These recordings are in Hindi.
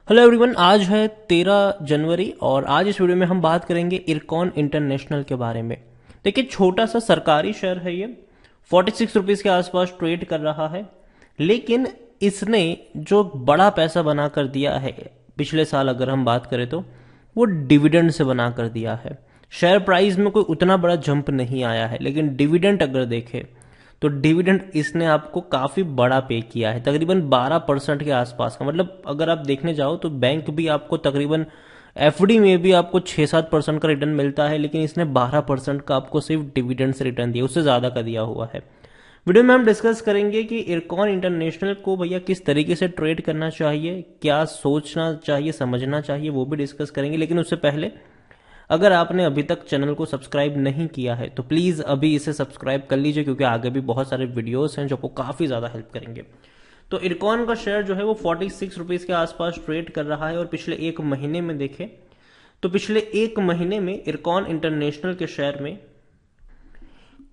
हेलो एवरीवन, आज है 13 जनवरी और आज इस वीडियो में हम बात करेंगे इरकॉन इंटरनेशनल के बारे में। देखिए, छोटा सा सरकारी शेयर है ये। 46 रुपीज़ के आसपास ट्रेड कर रहा है, लेकिन इसने जो बड़ा पैसा बना कर दिया है पिछले साल, अगर हम बात करें तो वो डिविडेंड से बना कर दिया है। शेयर प्राइस में कोई उतना बड़ा जंप नहीं आया है, लेकिन डिविडेंड अगर देखें तो डिविडेंड इसने आपको काफी बड़ा पे किया है, तकरीबन 12% के आसपास का। मतलब अगर आप देखने जाओ तो बैंक भी आपको तकरीबन एफडी में भी आपको 6-7% का रिटर्न मिलता है, लेकिन इसने 12% का आपको सिर्फ डिविडेंड से रिटर्न दिया, उससे ज्यादा का दिया हुआ है। वीडियो में हम डिस्कस करेंगे कि इरकॉन इंटरनेशनल को भैया किस तरीके से ट्रेड करना चाहिए, क्या सोचना चाहिए, समझना चाहिए, वो भी डिस्कस करेंगे। लेकिन उससे पहले अगर आपने अभी तक चैनल को सब्सक्राइब नहीं किया है तो प्लीज़ अभी इसे सब्सक्राइब कर लीजिए, क्योंकि आगे भी बहुत सारे वीडियोस हैं जो आपको काफ़ी ज़्यादा हेल्प करेंगे। तो इरकॉन का शेयर जो है वो 46 रुपीज़ के आसपास ट्रेड कर रहा है और पिछले एक महीने में देखें तो पिछले एक महीने में इरकॉन इंटरनेशनल के शेयर में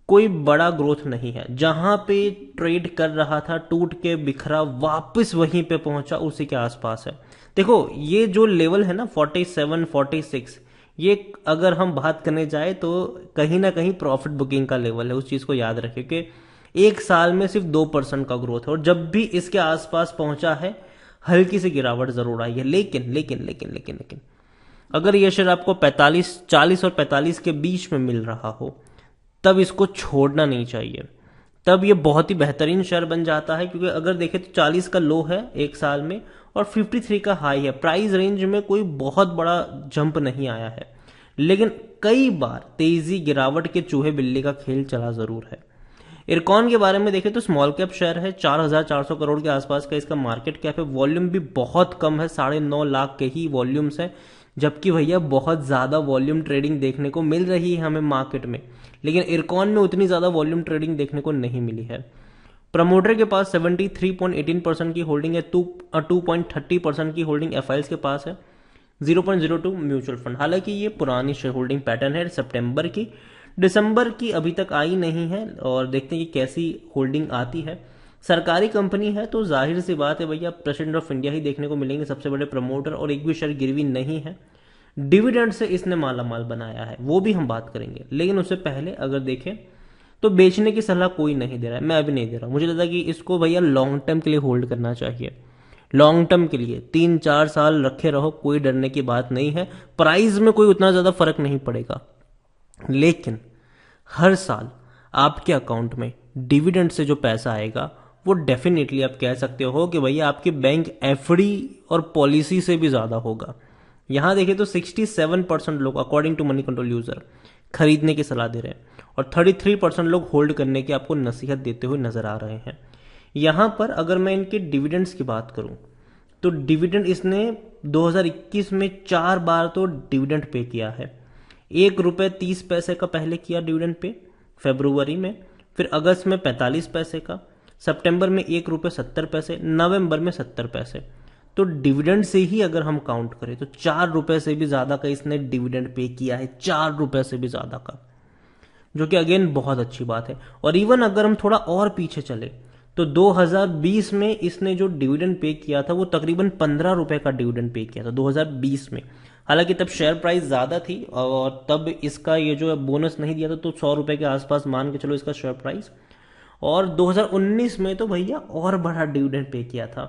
कोई बड़ा ग्रोथ नहीं है। जहां पे ट्रेड कर रहा था टूट के बिखरा वापस वहीं पे पहुंचा, उसी के आसपास है। देखो, ये जो लेवल है ना 47, 46, ये अगर हम बात करने जाए तो कहीं ना कहीं प्रॉफिट बुकिंग का लेवल है। उस चीज को याद रखें कि एक साल में सिर्फ 2% का ग्रोथ है, और जब भी इसके आसपास पहुंचा है हल्की सी गिरावट जरूर आई है। लेकिन लेकिन लेकिन लेकिन लेकिन अगर ये शेयर आपको 40 और 45 के बीच में मिल रहा हो तब इसको छोड़ना नहीं चाहिए। तब ये बहुत ही बेहतरीन शेयर बन जाता है, क्योंकि अगर देखें तो 40 का लो है एक साल में और 53 का हाई है। प्राइस रेंज में कोई बहुत बड़ा जंप नहीं आया है, लेकिन कई बार तेजी गिरावट के चूहे बिल्ली का खेल चला जरूर है। इरकॉन के बारे में देखें तो स्मॉल कैप शेयर है, 4,400 करोड़ के आसपास का इसका मार्केट कैप है। वॉल्यूम भी बहुत कम है, 9.5 लाख के ही वॉल्यूम्स है, जबकि भैया बहुत ज्यादा वॉल्यूम ट्रेडिंग देखने को मिल रही है हमें मार्केट में, लेकिन इरकॉन में उतनी ज्यादा वॉल्यूम ट्रेडिंग देखने को नहीं मिली है। प्रमोटर के पास 73.18% की होल्डिंग है, 2.30% की होल्डिंग एफआईएल्स के पास है, 0.02 म्यूचुअल फंड। हालांकि ये पुरानी शेयर होल्डिंग पैटर्न है सितंबर की, दिसंबर की अभी तक आई नहीं है, और देखते हैं कि कैसी होल्डिंग आती है। सरकारी कंपनी है तो जाहिर सी बात है भैया प्रेसिडेंट ऑफ इंडिया ही देखने को मिलेंगे सबसे बड़े प्रमोटर, और एक भी शेयर गिरवी नहीं है। डिविडेंड से इसने माला माल बनाया है, वो भी हम बात करेंगे। लेकिन उससे पहले अगर देखें तो बेचने की सलाह कोई नहीं दे रहा है, मैं अभी नहीं दे रहा हूं। मुझे लगता है कि इसको भैया लॉन्ग टर्म के लिए होल्ड करना चाहिए। लॉन्ग टर्म के लिए 3-4 साल रखे रहो, कोई डरने की बात नहीं है। प्राइस में कोई उतना ज्यादा फर्क नहीं पड़ेगा, लेकिन हर साल आपके अकाउंट में डिविडेंड से जो पैसा आएगा वो डेफिनेटली आप कह सकते हो कि भैया आपके बैंक एफडी और पॉलिसी से भी ज्यादा होगा। यहां देखें तो 67% लोग according to Moneycontrol user खरीदने की सलाह दे रहे हैं, और 33% लोग होल्ड करने की आपको नसीहत देते हुए नजर आ रहे हैं। यहां पर अगर मैं इनके डिविडेंड्स की बात करूं तो डिविडेंड इसने 2021 में 4 बार तो डिविडेंड पे किया है। ₹1.30 का पहले किया डिविडेंड पे फरवरी में, फिर अगस्त में 45 पैसे का, सितंबर में ₹1.70, नवंबर में 70 पैसे। तो डिविडेंड से ही अगर हम काउंट करें तो ₹4 से भी ज्यादा का इसने डिविडेंड पे किया है, ₹4 से भी ज्यादा का, जो कि अगेन बहुत अच्छी बात है। और इवन अगर हम थोड़ा और पीछे चले तो 2020 में इसने जो डिविडेंड पे किया था वो तकरीबन ₹15 का डिविडेंड पे किया था 2020 में। हालांकि तब शेयर प्राइस ज्यादा थी और तब इसका ये जो बोनस नहीं दिया था, तो ₹100 के आसपास मान के चलो इसका शेयर प्राइस। और 2019 में तो भैया और बड़ा डिविडेंड पे किया था,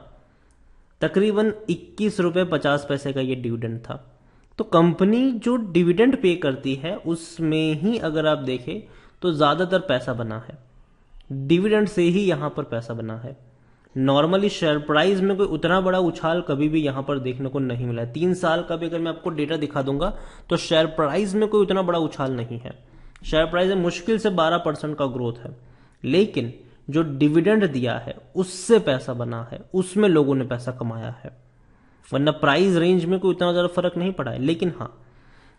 तकरीबन ₹21.50 का ये डिविडेंड था। तो कंपनी जो डिविडेंड पे करती है उसमें ही अगर आप देखें तो ज्यादातर पैसा बना है, डिविडेंड से ही यहां पर पैसा बना है। नॉर्मली शेयर प्राइस में कोई उतना बड़ा उछाल कभी भी यहां पर देखने को नहीं मिला है। 3 साल का भी अगर मैं आपको डेटा दिखा दूंगा तो शेयर प्राइस में कोई उतना बड़ा उछाल नहीं है। शेयर प्राइस में मुश्किल से 12% का ग्रोथ है, लेकिन जो डिविडेंड दिया है उससे पैसा बना है, उसमें लोगों ने पैसा कमाया है, वरना प्राइस रेंज में कोई उतना ज्यादा फर्क नहीं पड़ा है। लेकिन हाँ,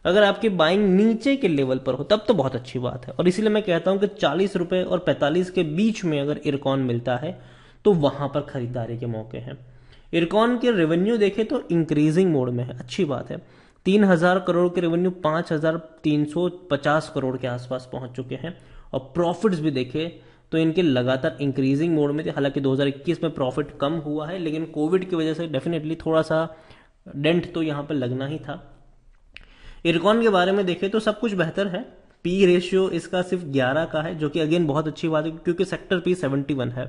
अगर आपकी बाइंग नीचे के लेवल पर हो तब तो बहुत अच्छी बात है, और इसीलिए मैं कहता हूं कि ₹40 और 45 के बीच में अगर इरकॉन मिलता है तो वहां पर खरीदारी के मौके हैं। इरकॉन के रेवेन्यू देखें तो इंक्रीजिंग मोड में है, अच्छी बात है। 3,000 करोड़ के रेवेन्यू 5,350 करोड़ के आसपास पहुंच चुके हैं, और प्रॉफिट्स भी देखे तो इनके लगातार इंक्रीजिंग मोड में थे। हालांकि 2021 में प्रॉफिट कम हुआ है, लेकिन कोविड की वजह से डेफिनेटली थोड़ा सा डेंट तो यहाँ पर लगना ही था। इरकॉन के बारे में देखें तो सब कुछ बेहतर है। पी रेशियो इसका सिर्फ 11 का है, जो कि अगेन बहुत अच्छी बात है, क्योंकि सेक्टर पी 71 है।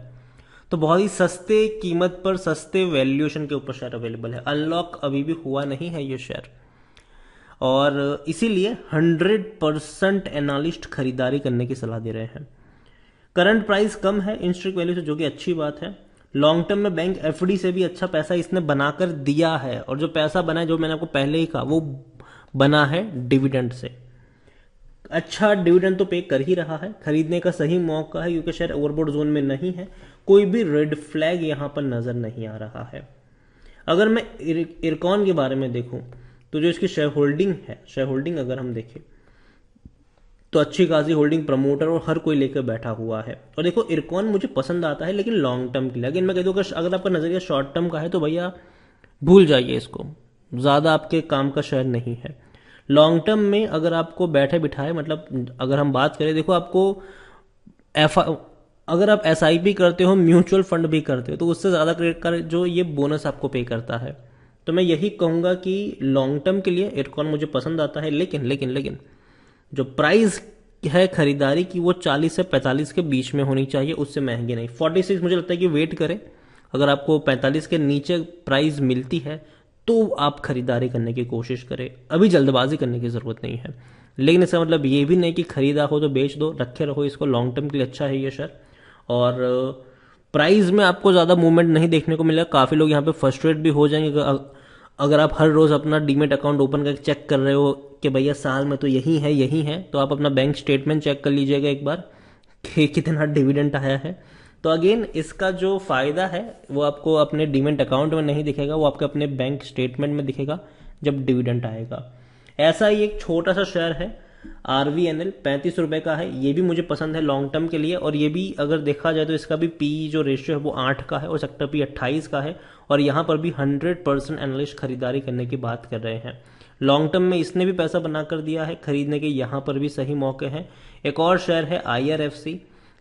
तो बहुत ही सस्ते कीमत पर सस्ते वैल्यूएशन के ऊपर शेयर अवेलेबल है। अनलॉक अभी भी हुआ नहीं है ये शेयर, और इसीलिए 100% एनालिस्ट खरीदारी करने की सलाह दे रहे हैं। करंट प्राइस कम है इंस्ट्रिक वैल्यू से, जो कि अच्छी बात है। लॉन्ग टर्म में बैंक एफडी से भी अच्छा पैसा इसने बनाकर दिया है, और जो पैसा बना है, जो मैंने आपको पहले ही कहा, वो बना है डिविडेंड से। अच्छा डिविडेंड तो पे कर ही रहा है, खरीदने का सही मौका है, क्योंकि शेयर ओवरबॉट जोन में नहीं है, कोई भी रेड फ्लैग यहां पर नजर नहीं आ रहा है। अगर मैं इरकॉन के बारे में देखूं तो जो इसकी शेयर होल्डिंग है, शेयर होल्डिंग अगर हम देखें तो अच्छी खासी होल्डिंग प्रमोटर और हर कोई लेकर बैठा हुआ है। और देखो इरकॉन मुझे पसंद आता है, लेकिन लॉन्ग टर्म के लिए। अगर मैं कह दूं अगर आपका नजरिया शॉर्ट टर्म का है तो भैया भूल जाइए इसको, ज्यादा आपके काम का शेयर नहीं है। लॉन्ग टर्म में अगर आपको बैठे बिठाए, मतलब अगर हम बात करें, देखो आपको अगर आप SIP करते हो, म्यूचुअल फंड भी करते हो, तो उससे ज्यादा क्रेडिट कार्ड जो ये बोनस आपको पे करता है। तो मैं यही कहूंगा कि लॉन्ग टर्म के लिए इरकॉन मुझे पसंद आता है, लेकिन जो प्राइस है खरीदारी की वो 40 से 45 के बीच में होनी चाहिए, उससे महंगी नहीं। 46 मुझे लगता है कि वेट करें, अगर आपको 45 के नीचे प्राइस मिलती है तो आप खरीदारी करने की कोशिश करें। अभी जल्दबाजी करने की जरूरत नहीं है, लेकिन इसका मतलब ये भी नहीं कि खरीदा हो तो बेच दो, रखे रहो इसको, लॉन्ग टर्म के लिए अच्छा है ये शेयर। और प्राइस में आपको ज्यादा मूवमेंट नहीं देखने को मिलेगा। काफी लोग यहाँ पे फ्रस्ट्रेट भी हो जाएंगे अगर आप हर रोज अपना डीमेट अकाउंट ओपन करके चेक कर रहे हो कि भैया साल में तो यही है, तो आप अपना बैंक स्टेटमेंट चेक कर लीजिएगा एक बार कि कितना डिविडेंड आया है। तो अगेन इसका जो फायदा है वो आपको अपने डीमेट अकाउंट में नहीं दिखेगा, वो आपके अपने बैंक स्टेटमेंट में दिखेगा जब डिविडेंड आएगा। ऐसा ही एक छोटा सा शेयर है RVNL, 35 रुपए का है। ये भी मुझे पसंद है लॉन्ग टर्म के लिए, और ये भी अगर देखा जाए तो इसका भी पी जो रेशियो है वो 8 का है और सेक्टर पी 28 का है, और यहाँ पर भी 100% एनालिस्ट खरीदारी करने की बात कर रहे हैं। लॉन्ग टर्म में इसने भी पैसा बना कर दिया है, खरीदने के यहाँ पर भी सही मौके हैं। एक और शेयर है IRFC,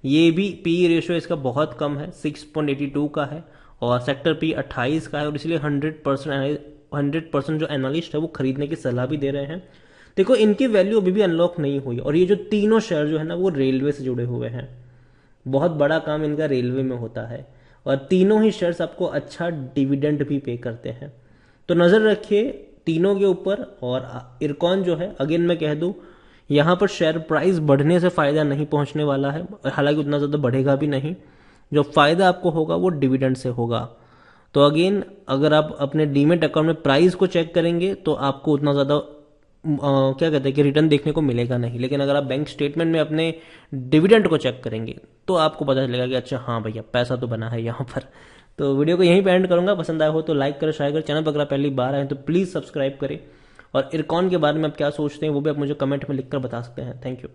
ये भी पी रेशियो इसका बहुत कम है, 6.82 का है, और सेक्टर पी 28 का है, और इसलिए 100% जो एनालिस्ट है वो खरीदने की सलाह भी दे रहे हैं। देखो इनकी वैल्यू अभी भी अनलॉक नहीं हुई, और ये जो तीनों शेयर जो है ना वो रेलवे से जुड़े हुए हैं, बहुत बड़ा काम इनका रेलवे में होता है, और तीनों ही शेयर्स आपको अच्छा डिविडेंड भी पे करते हैं। तो नजर रखिए तीनों के ऊपर। और इरकॉन जो है, अगेन मैं कह दूं, यहां पर शेयर प्राइस बढ़ने से फायदा नहीं पहुंचने वाला है, हालांकि उतना ज्यादा बढ़ेगा भी नहीं। जो फायदा आपको होगा वो डिविडेंड से होगा। तो अगेन अगर आप अपने डीमेट अकाउंट में प्राइस को चेक करेंगे तो आपको उतना ज्यादा क्या कहते हैं कि रिटर्न देखने को मिलेगा नहीं, लेकिन अगर आप बैंक स्टेटमेंट में अपने डिविडेंड को चेक करेंगे तो आपको पता चलेगा कि अच्छा हाँ भैया पैसा तो बना है यहाँ पर। तो वीडियो को यहीं पे एंड करूंगा। पसंद आया हो तो लाइक करें, शेयर करें। चैनल पर अगर आप पहली बार आए तो प्लीज सब्सक्राइब करें, और इरकॉन के बारे में आप क्या सोचते हैं वो भी आप मुझे कमेंट में लिखकर बता सकते हैं। Thank you.